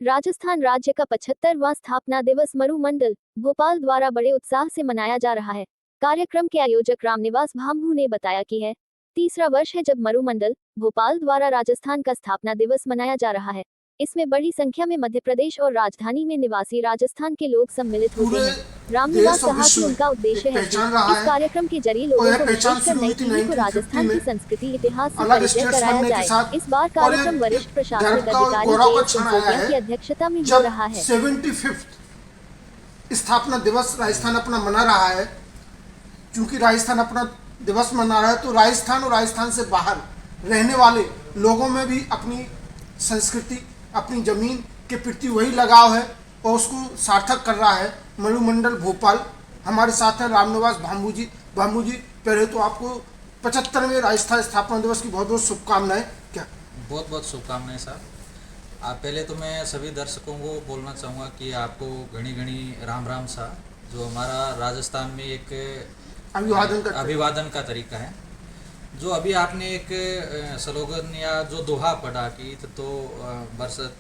राजस्थान राज्य का 75वां स्थापना दिवस मरु मंडल भोपाल द्वारा बड़े उत्साह से मनाया जा रहा है। कार्यक्रम के आयोजक रामनिवास भांभू ने बताया कि है तीसरा वर्ष है जब मरु मंडल भोपाल द्वारा राजस्थान का स्थापना दिवस मनाया जा रहा है। इसमें बड़ी संख्या में मध्य प्रदेश और राजधानी में निवासी राजस्थान के लोग सम्मिलित होते हैं। रामनिवास कहा कि उनका उद्देश्य है कि इस कार्यक्रम के जरिए लोगों को विशेषकर नई पीढ़ी को राजस्थान की संस्कृति इतिहास से परिचय कराया जाए। इस बार कार्यक्रम वरिष्ठ प्रशासनिक अधिकारी के की अध्यक्षता में हो रहा है। 75 स्थापना दिवस राजस्थान अपना मना रहा है। क्योंकि राजस्थान अपना दिवस मना रहा है तो राजस्थान और राजस्थान से बाहर रहने वाले लोगों में भी अपनी संस्कृति अपनी जमीन के प्रति वही लगाव है और उसको सार्थक कर रहा है। मरुमंडल भोपाल हमारे साथ हैं रामनिवास भांभू जी। पहले तो आपको 75वें राजस्थान स्थापना दिवस की बहुत बहुत शुभकामनाएं। क्या बहुत बहुत शुभकामनाएं सर। पहले तो मैं सभी दर्शकों को बोलना चाहूँगा कि आपको घनी घनी राम राम सा। जो हमारा राजस्थान में एक अभिवादन का तरीका है, जो अभी आपने एक स्लोगन या जो दोहा पढ़ा कि तो बरसत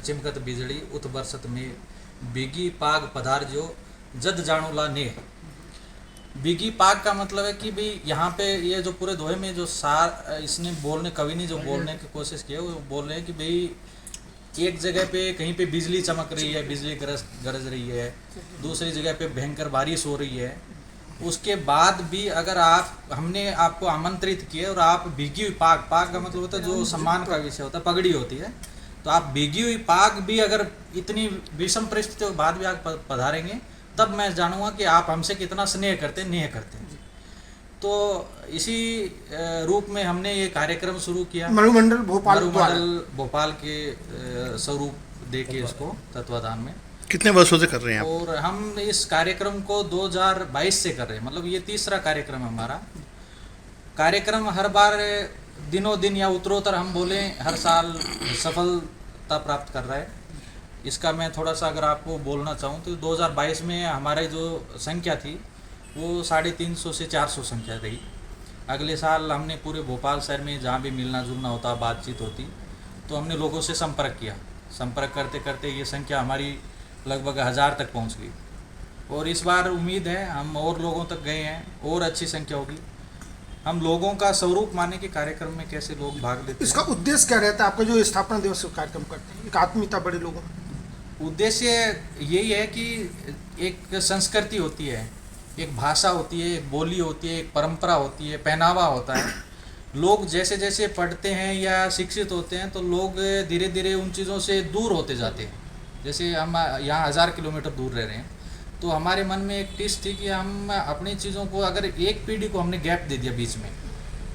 चिमकत बिजली उत बरसत में बिगी पाग पधार जो जद जाणुला ने। बिगी पाग का मतलब है कि भाई यहाँ पे ये जो पूरे दोहे में जो सार इसने कवि ने जो बोलने की कोशिश की है वो बोल रहे हैं कि भाई एक जगह पे कहीं पे बिजली चमक रही है, बिजली गरज रही है, दूसरी जगह पे भयंकर बारिश हो रही है, उसके बाद भी अगर हमने आपको आमंत्रित किए और आप भीगी हुई पाग का मतलब होता है जो सम्मान का विषय होता है, पगड़ी होती है, तो आप भीगी हुई पाग भी अगर इतनी विषम परिस्थितियों के बाद भी आप पधारेंगे तब मैं जानूंगा कि आप हमसे कितना स्नेह करते हैं। तो इसी रूप में हमने ये कार्यक्रम शुरू किया। मरुमंडल भोपाल के स्वरूप दे के इसको तत्वाधान में कितने वर्षों से कर रहे हैं आप? और हम इस कार्यक्रम को 2022 से कर रहे हैं, मतलब ये तीसरा कार्यक्रम है हमारा। कार्यक्रम हर बार दिनों दिन या उत्तरोत्तर हम बोले हर साल सफलता प्राप्त कर रहा है। इसका मैं थोड़ा सा अगर आपको बोलना चाहूँ तो 2022 में हमारी जो संख्या थी वो 350 से 400 संख्या रही। अगले साल हमने पूरे भोपाल शहर में जहाँ भी मिलना जुलना होता, बातचीत होती, तो हमने लोगों से संपर्क किया। संपर्क करते करते ये संख्या हमारी लगभग 1000 तक पहुंच गई। और इस बार उम्मीद है हम और लोगों तक गए हैं और अच्छी संख्या होगी। हम लोगों का स्वरूप माने के कार्यक्रम में कैसे लोग भाग लेते हैं। इसका उद्देश्य क्या रहता है आपका जो स्थापना दिवस कार्यक्रम करते हैं? एक आत्मीयता बड़े लोगों में। उद्देश्य यही है कि एक संस्कृति होती है, एक भाषा होती है, एक बोली होती है, एक परंपरा होती है, पहनावा होता है। लोग जैसे जैसे पढ़ते हैं या शिक्षित होते हैं तो लोग धीरे धीरे उन चीज़ों से दूर होते जाते हैं। जैसे हम यहाँ 1000 किलोमीटर दूर रह रहे हैं तो हमारे मन में एक टिस थी कि हम अपनी चीज़ों को अगर एक पीढ़ी को हमने गैप दे दिया बीच में,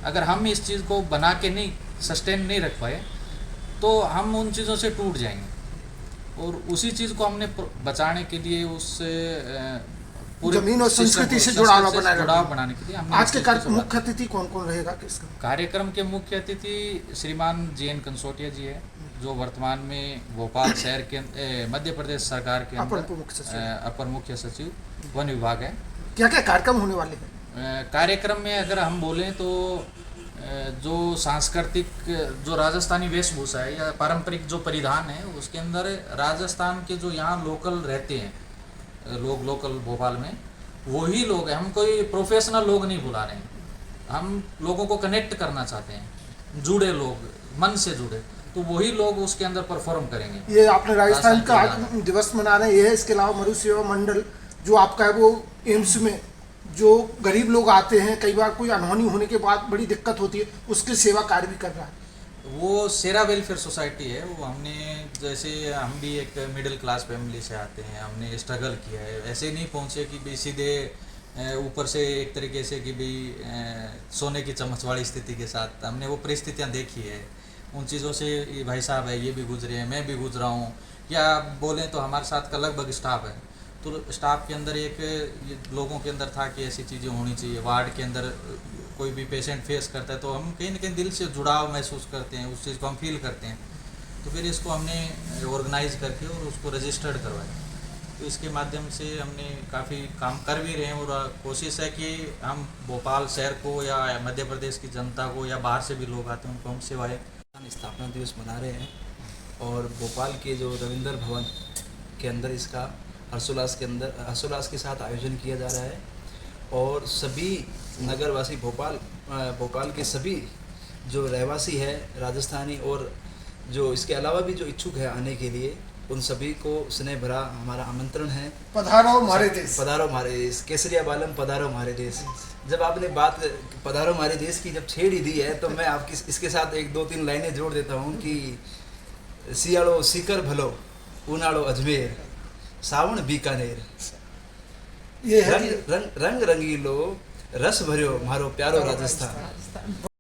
अगर हम इस चीज़ को बना के नहीं सस्टेन नहीं रख पाए तो हम उन चीज़ों से टूट जाएंगे। और उसी चीज़ को हमने बचाने के लिए उस पूरी जमीन और संस्कृति से जुड़ाव बनाने के लिए आज के कार्यक्रम मुख्य अतिथि कौन कौन रहेगा? किसका कार्यक्रम के मुख्य अतिथि श्रीमान JN कंसोटिया जी है, जो वर्तमान में भोपाल शहर के मध्य प्रदेश सरकार के अपर मुख्य सचिव वन विभाग है। क्या क्या कार्यक्रम होने वाले हैं? कार्यक्रम में अगर हम बोलें तो जो सांस्कृतिक जो राजस्थानी वेशभूषा है या पारंपरिक जो परिधान है उसके अंदर राजस्थान के जो यहाँ लोकल रहते हैं लोकल भोपाल में वही लोग हैं। हम कोई प्रोफेशनल लोग नहीं बुला रहे हैं, हम लोगों को कनेक्ट करना चाहते हैं, जुड़े लोग मन से जुड़े, तो वही लोग उसके अंदर परफॉर्म करेंगे। ये आपने राजस्थान का दिवस मना रहे हैं, ये है। इसके अलावा मरु सेवा मंडल जो आपका है वो एम्स में जो गरीब लोग आते हैं, कई बार कोई अनहोनी होने के बाद बड़ी दिक्कत होती है, उसके सेवा कार्य भी कर रहा है। वो सेरा वेलफेयर सोसाइटी है। वो हमने जैसे हम भी एक मिडिल क्लास फैमिली से आते हैं, हमने स्ट्रगल किया है, ऐसे नहीं पहुँचे कि भाई सीधे ऊपर से एक तरीके से कि भाई सोने की चम्मच वाली स्थिति के साथ। हमने वो परिस्थितियाँ देखी है, उन चीज़ों से ये भाई साहब है ये भी गुजरे हैं, मैं भी गुजरा हूँ। या बोलें तो हमारे साथ का लगभग स्टाफ है, तो स्टाफ के अंदर एक लोगों के अंदर था कि ऐसी चीज़ें होनी चाहिए। वार्ड के अंदर कोई भी पेशेंट फेस करता है तो हम कहीं ना कहीं दिल से जुड़ाव महसूस करते हैं, उस चीज़ को हम फील करते हैं। तो फिर इसको हमने ऑर्गेनाइज करके और उसको रजिस्टर्ड करवाया। तो इसके माध्यम से हमने काफ़ी काम कर भी रहे हैं और कोशिश है कि हम भोपाल शहर को या मध्य प्रदेश की जनता को या बाहर से भी लोग आते हैं उनको हम सेवाएँ स्थापना दिवस मना रहे हैं और भोपाल के जो रविंद्र भवन के अंदर इसका हर्षोल्लास के साथ आयोजन किया जा रहा है। और सभी नगरवासी भोपाल के सभी जो रहवासी है राजस्थानी और जो इसके अलावा भी जो इच्छुक है आने के लिए, उन सभी को स्नेह भरा हमारा आमंत्रण है। पधारो हमारे देश। पधारो हमारे देश, केसरिया बालम पधारो हमारे देश। जब आपने बात पधारो हमारे देश की जब छेड़ ही दी है, तो मैं आपकी इसके साथ एक दो तीन लाइनें जोड़ देता हूँ कि सियाड़ो सीकर भलो, उनाड़ो अजमेर, सावण बीकानेर, ये है रंग रंगीलो रस भर्यो मारो प्यारो राजस्थान।